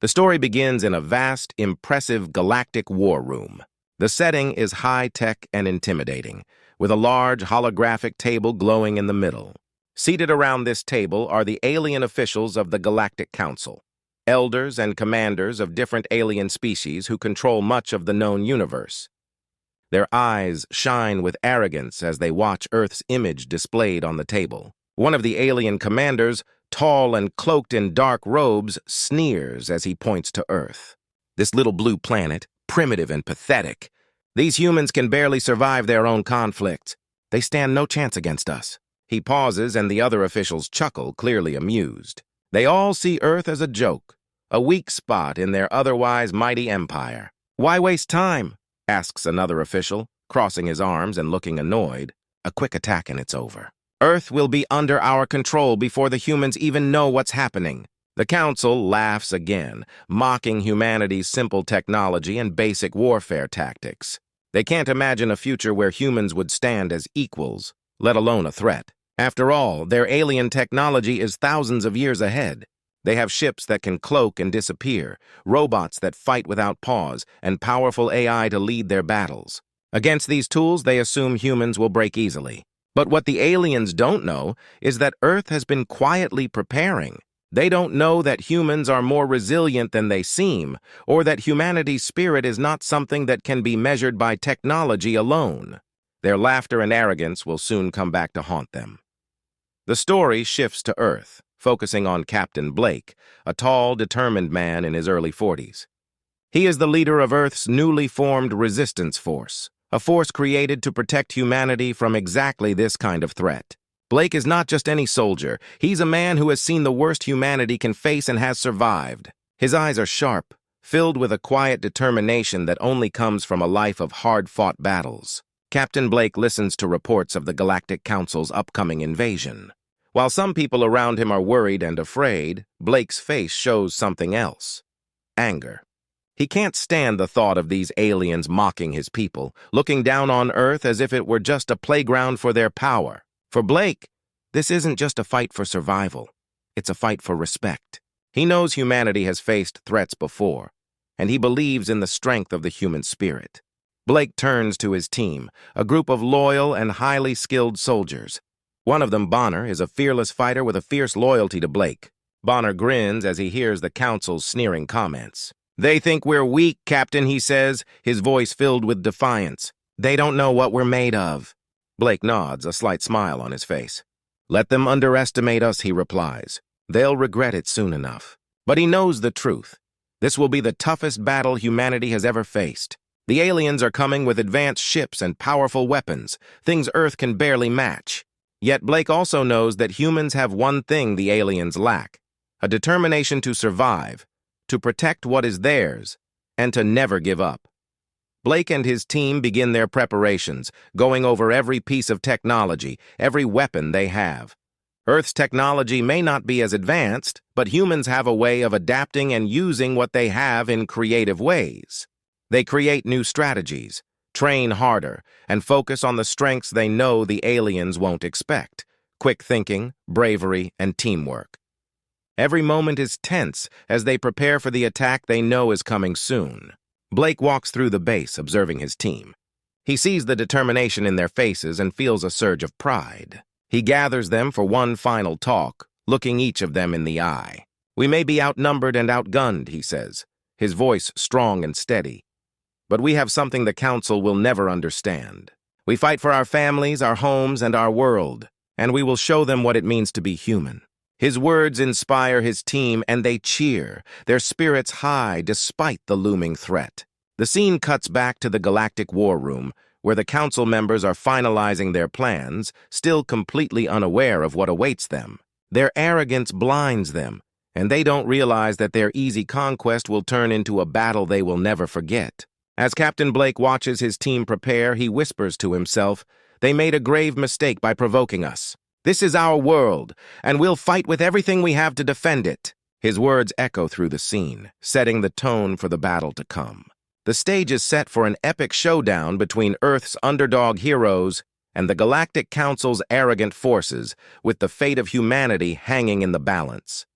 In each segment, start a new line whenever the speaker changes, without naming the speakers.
The story begins in a vast, impressive galactic war room. The setting is high-tech and intimidating, with a large holographic table glowing in the middle. Seated around this table are the alien officials of the Galactic Council, elders and commanders of different alien species who control much of the known universe. Their eyes shine with arrogance as they watch Earth's image displayed on the table. One of the alien commanders, tall and cloaked in dark robes, sneers as he points to Earth. This little blue planet, primitive and pathetic. These humans can barely survive their own conflicts. They stand no chance against us. He pauses and the other officials chuckle, clearly amused. They all see Earth as a joke, a weak spot in their otherwise mighty empire. "Why waste time?" asks another official, crossing his arms and looking annoyed. "A quick attack and it's over. Earth will be under our control before the humans even know what's happening." The Council laughs again, mocking humanity's simple technology and basic warfare tactics. They can't imagine a future where humans would stand as equals, let alone a threat. After all, their alien technology is thousands of years ahead. They have ships that can cloak and disappear, robots that fight without pause, and powerful AI to lead their battles. Against these tools, they assume humans will break easily. But what the aliens don't know is that Earth has been quietly preparing. They don't know that humans are more resilient than they seem, or that humanity's spirit is not something that can be measured by technology alone. Their laughter and arrogance will soon come back to haunt them. The story shifts to Earth, focusing on Captain Blake, a tall, determined man in his early 40s. He is the leader of Earth's newly formed resistance force, a force created to protect humanity from exactly this kind of threat. Blake is not just any soldier. He's a man who has seen the worst humanity can face and has survived. His eyes are sharp, filled with a quiet determination that only comes from a life of hard-fought battles. Captain Blake listens to reports of the Galactic Council's upcoming invasion. While some people around him are worried and afraid, Blake's face shows something else: anger. He can't stand the thought of these aliens mocking his people, looking down on Earth as if it were just a playground for their power. For Blake, this isn't just a fight for survival. It's a fight for respect. He knows humanity has faced threats before, and he believes in the strength of the human spirit. Blake turns to his team, a group of loyal and highly skilled soldiers. One of them, Bonner, is a fearless fighter with a fierce loyalty to Blake. Bonner grins as he hears the Council's sneering comments. "They think we're weak, Captain," he says, his voice filled with defiance. "They don't know what we're made of." Blake nods, a slight smile on his face. "Let them underestimate us," he replies. "They'll regret it soon enough." But he knows the truth. This will be the toughest battle humanity has ever faced. The aliens are coming with advanced ships and powerful weapons, things Earth can barely match. Yet Blake also knows that humans have one thing the aliens lack: a determination to survive, to protect what is theirs, and to never give up. Blake and his team begin their preparations, going over every piece of technology, every weapon they have. Earth's technology may not be as advanced, but humans have a way of adapting and using what they have in creative ways. They create new strategies, train harder, and focus on the strengths they know the aliens won't expect: quick thinking, bravery, and teamwork. Every moment is tense as they prepare for the attack they know is coming soon. Blake walks through the base, observing his team. He sees the determination in their faces and feels a surge of pride. He gathers them for one final talk, looking each of them in the eye. "We may be outnumbered and outgunned," he says, his voice strong and steady. "But we have something the Council will never understand. We fight for our families, our homes, and our world, and we will show them what it means to be human." His words inspire his team, and they cheer, their spirits high despite the looming threat. The scene cuts back to the Galactic War Room, where the Council members are finalizing their plans, still completely unaware of what awaits them. Their arrogance blinds them, and they don't realize that their easy conquest will turn into a battle they will never forget. As Captain Blake watches his team prepare, he whispers to himself, "They made a grave mistake by provoking us. This is our world, and we'll fight with everything we have to defend it." His words echo through the scene, setting the tone for the battle to come. The stage is set for an epic showdown between Earth's underdog heroes and the Galactic Council's arrogant forces, with the fate of humanity hanging in the balance.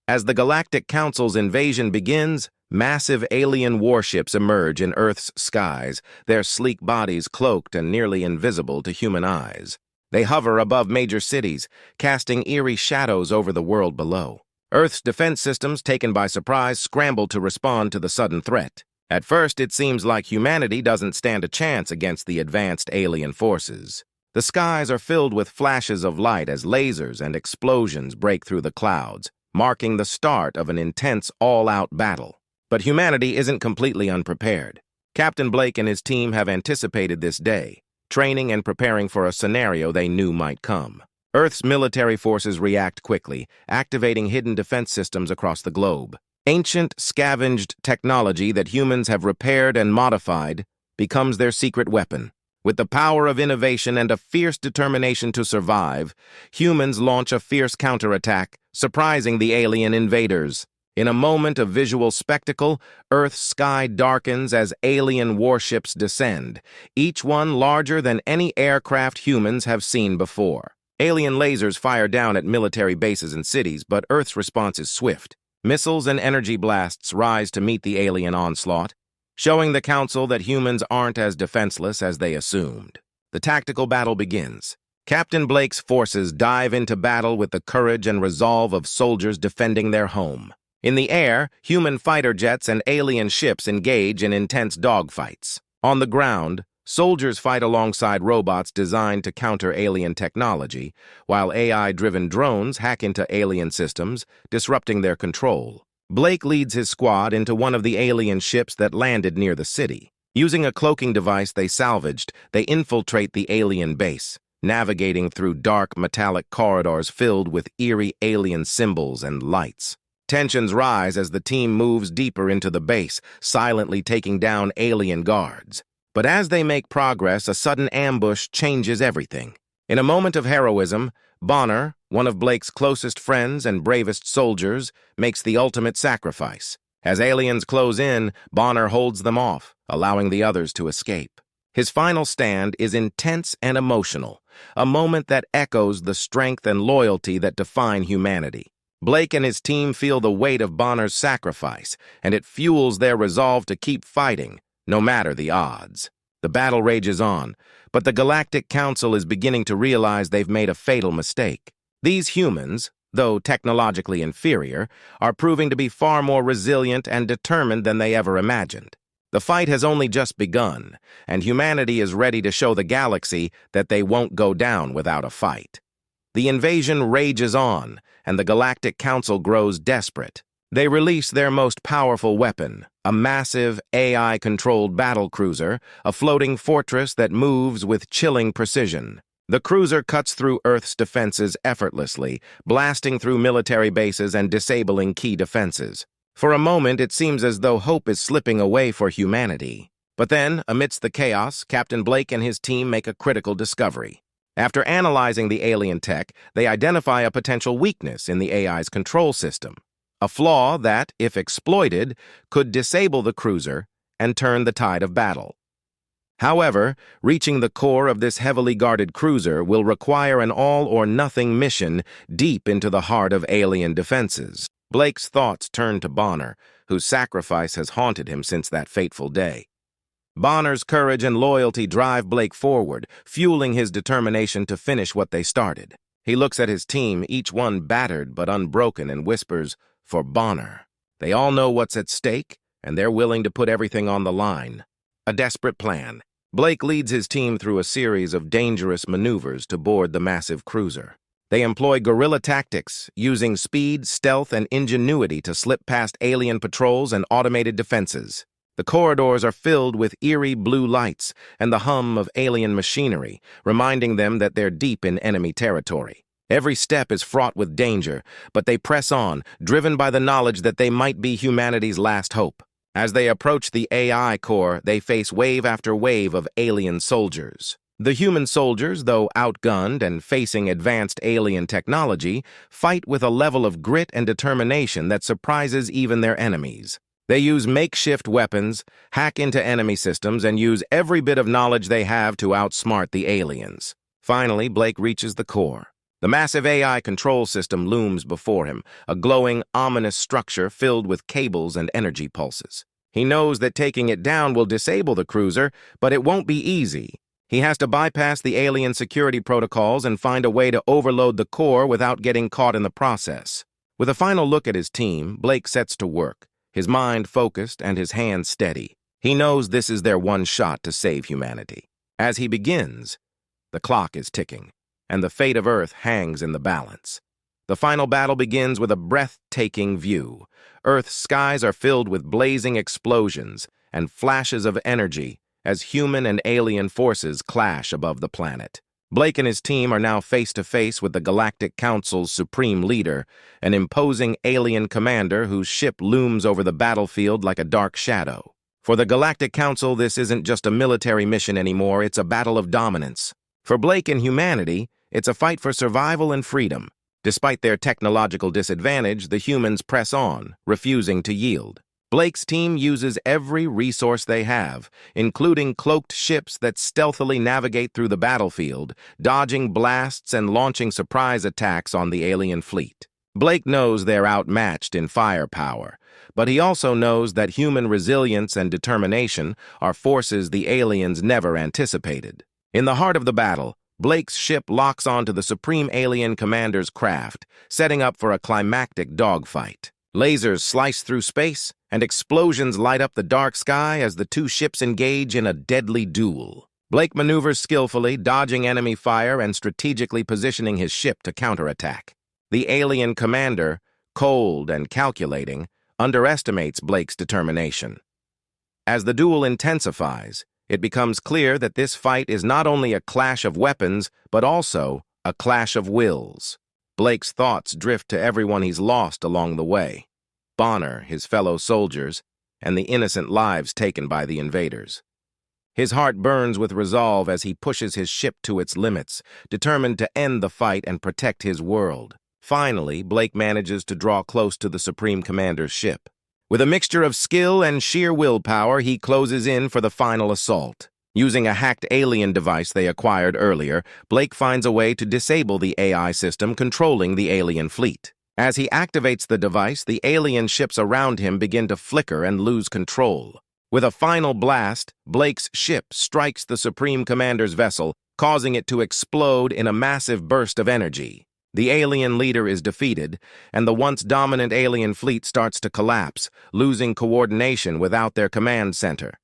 As the Galactic Council's invasion begins, massive alien warships emerge in Earth's skies, their sleek bodies cloaked and nearly invisible to human eyes. They hover above major cities, casting eerie shadows over the world below. Earth's defense systems, taken by surprise, scramble to respond to the sudden threat. At first, it seems like humanity doesn't stand a chance against the advanced alien forces. The skies are filled with flashes of light as lasers and explosions break through the clouds, marking the start of an intense all-out battle. But humanity isn't completely unprepared. Captain Blake and his team have anticipated this day, training and preparing for a scenario they knew might come. Earth's military forces react quickly, activating hidden defense systems across the globe. Ancient, scavenged technology that humans have repaired and modified becomes their secret weapon. With the power of innovation and a fierce determination to survive, humans launch a fierce counterattack, surprising the alien invaders. In a moment of visual spectacle, Earth's sky darkens as alien warships descend, each one larger than any aircraft humans have seen before. Alien lasers fire down at military bases and cities, but Earth's response is swift. Missiles and energy blasts rise to meet the alien onslaught, showing the Council that humans aren't as defenseless as they assumed. The tactical battle begins. Captain Blake's forces dive into battle with the courage and resolve of soldiers defending their home. In the air, human fighter jets and alien ships engage in intense dogfights. On the ground, soldiers fight alongside robots designed to counter alien technology, while AI-driven drones hack into alien systems, disrupting their control. Blake leads his squad into one of the alien ships that landed near the city. Using a cloaking device they salvaged, they infiltrate the alien base, navigating through dark metallic corridors filled with eerie alien symbols and lights. Tensions rise as the team moves deeper into the base, silently taking down alien guards. But as they make progress, a sudden ambush changes everything. In a moment of heroism, Bonner, one of Blake's closest friends and bravest soldiers, makes the ultimate sacrifice. As aliens close in, Bonner holds them off, allowing the others to escape. His final stand is intense and emotional, a moment that echoes the strength and loyalty that define humanity. Blake and his team feel the weight of Bonner's sacrifice, and it fuels their resolve to keep fighting, no matter the odds. The battle rages on, but the Galactic Council is beginning to realize they've made a fatal mistake. These humans, though technologically inferior, are proving to be far more resilient and determined than they ever imagined. The fight has only just begun, and humanity is ready to show the galaxy that they won't go down without a fight. The invasion rages on, and the Galactic Council grows desperate. They release their most powerful weapon, a massive AI-controlled battlecruiser, a floating fortress that moves with chilling precision. The cruiser cuts through Earth's defenses effortlessly, blasting through military bases and disabling key defenses. For a moment, it seems as though hope is slipping away for humanity. But then, amidst the chaos, Captain Blake and his team make a critical discovery. After analyzing the alien tech, they identify a potential weakness in the AI's control system. A flaw that, if exploited, could disable the cruiser and turn the tide of battle. However, reaching the core of this heavily guarded cruiser will require an all-or-nothing mission deep into the heart of alien defenses. Blake's thoughts turn to Bonner, whose sacrifice has haunted him since that fateful day. Bonner's courage and loyalty drive Blake forward, fueling his determination to finish what they started. He looks at his team, each one battered but unbroken, and whispers, "For Bonner." They all know what's at stake, and they're willing to put everything on the line. A desperate plan. Blake leads his team through a series of dangerous maneuvers to board the massive cruiser. They employ guerrilla tactics, using speed, stealth, and ingenuity to slip past alien patrols and automated defenses. The corridors are filled with eerie blue lights and the hum of alien machinery, reminding them that they're deep in enemy territory. Every step is fraught with danger, but they press on, driven by the knowledge that they might be humanity's last hope. As they approach the AI core, they face wave after wave of alien soldiers. The human soldiers, though outgunned and facing advanced alien technology, fight with a level of grit and determination that surprises even their enemies. They use makeshift weapons, hack into enemy systems, and use every bit of knowledge they have to outsmart the aliens. Finally, Blake reaches the core. The massive AI control system looms before him, a glowing, ominous structure filled with cables and energy pulses. He knows that taking it down will disable the cruiser, but it won't be easy. He has to bypass the alien security protocols and find a way to overload the core without getting caught in the process. With a final look at his team, Blake sets to work, his mind focused and his hands steady. He knows this is their one shot to save humanity. As he begins, the clock is ticking, and the fate of Earth hangs in the balance. The final battle begins with a breathtaking view. Earth's skies are filled with blazing explosions and flashes of energy as human and alien forces clash above the planet. Blake and his team are now face-to-face with the Galactic Council's supreme leader, an imposing alien commander whose ship looms over the battlefield like a dark shadow. For the Galactic Council, this isn't just a military mission anymore, it's a battle of dominance. For Blake and humanity, it's a fight for survival and freedom. Despite their technological disadvantage, the humans press on, refusing to yield. Blake's team uses every resource they have, including cloaked ships that stealthily navigate through the battlefield, dodging blasts and launching surprise attacks on the alien fleet. Blake knows they're outmatched in firepower, but he also knows that human resilience and determination are forces the aliens never anticipated. In the heart of the battle, Blake's ship locks onto the Supreme Alien Commander's craft, setting up for a climactic dogfight. Lasers slice through space, and explosions light up the dark sky as the two ships engage in a deadly duel. Blake maneuvers skillfully, dodging enemy fire and strategically positioning his ship to counterattack. The alien commander, cold and calculating, underestimates Blake's determination. As the duel intensifies, it becomes clear that this fight is not only a clash of weapons, but also a clash of wills. Blake's thoughts drift to everyone he's lost along the way: Bonner, his fellow soldiers, and the innocent lives taken by the invaders. His heart burns with resolve as he pushes his ship to its limits, determined to end the fight and protect his world. Finally, Blake manages to draw close to the Supreme Commander's ship. With a mixture of skill and sheer willpower, he closes in for the final assault. Using a hacked alien device they acquired earlier, Blake finds a way to disable the AI system controlling the alien fleet. As he activates the device, the alien ships around him begin to flicker and lose control. With a final blast, Blake's ship strikes the Supreme Commander's vessel, causing it to explode in a massive burst of energy. The alien leader is defeated, and the once dominant alien fleet starts to collapse, losing coordination without their command center.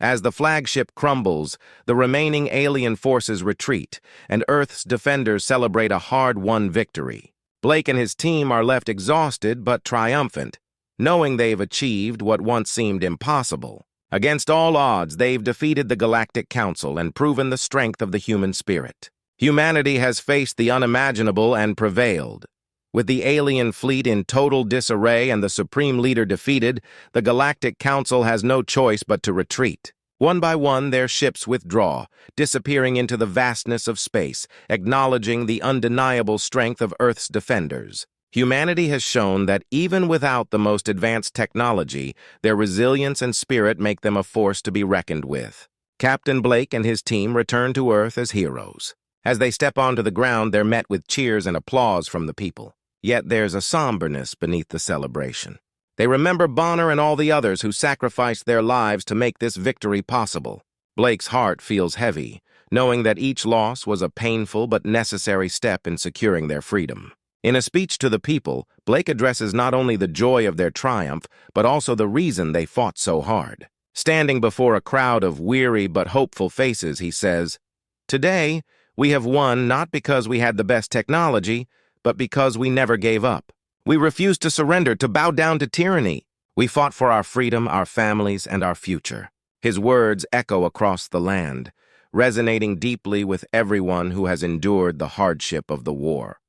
As the flagship crumbles, the remaining alien forces retreat, and Earth's defenders celebrate a hard-won victory. Blake and his team are left exhausted but triumphant, knowing they've achieved what once seemed impossible. Against all odds, they've defeated the Galactic Council and proven the strength of the human spirit. Humanity has faced the unimaginable and prevailed. With the alien fleet in total disarray and the Supreme Leader defeated, the Galactic Council has no choice but to retreat. One by one, their ships withdraw, disappearing into the vastness of space, acknowledging the undeniable strength of Earth's defenders. Humanity has shown that even without the most advanced technology, their resilience and spirit make them a force to be reckoned with. Captain Blake and his team return to Earth as heroes. As they step onto the ground, they're met with cheers and applause from the people. Yet there's a somberness beneath the celebration. They remember Bonner and all the others who sacrificed their lives to make this victory possible. Blake's heart feels heavy, knowing that each loss was a painful but necessary step in securing their freedom. In a speech to the people, Blake addresses not only the joy of their triumph, but also the reason they fought so hard. Standing before a crowd of weary but hopeful faces, he says, "Today, we have won not because we had the best technology, but because we never gave up. We refused to surrender, to bow down to tyranny. We fought for our freedom, our families, and our future." His words echo across the land, resonating deeply with everyone who has endured the hardship of the war.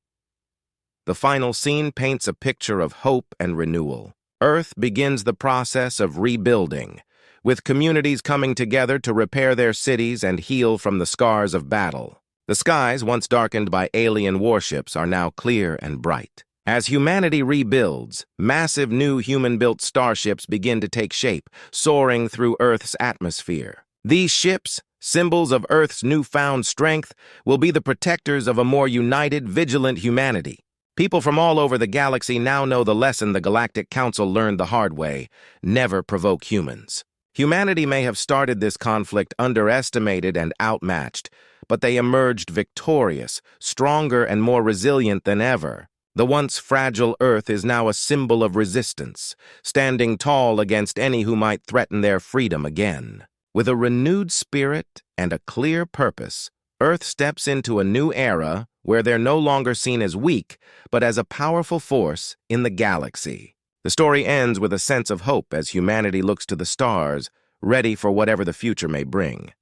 The final scene paints a picture of hope and renewal. Earth begins the process of rebuilding, with communities coming together to repair their cities and heal from the scars of battle. The skies, once darkened by alien warships, are now clear and bright. As humanity rebuilds, massive new human-built starships begin to take shape, soaring through Earth's atmosphere. These ships, Symbols of Earth's newfound strength will be the protectors of a more united, vigilant humanity. People from all over the galaxy now know the lesson the Galactic Council learned the hard way: never provoke humans. Humanity may have started this conflict underestimated and outmatched, but they emerged victorious, stronger and more resilient than ever. The once fragile Earth is now a symbol of resistance, standing tall against any who might threaten their freedom again. With a renewed spirit and a clear purpose, Earth steps into a new era where they're no longer seen as weak, but as a powerful force in the galaxy. The story ends with a sense of hope as humanity looks to the stars, ready for whatever the future may bring.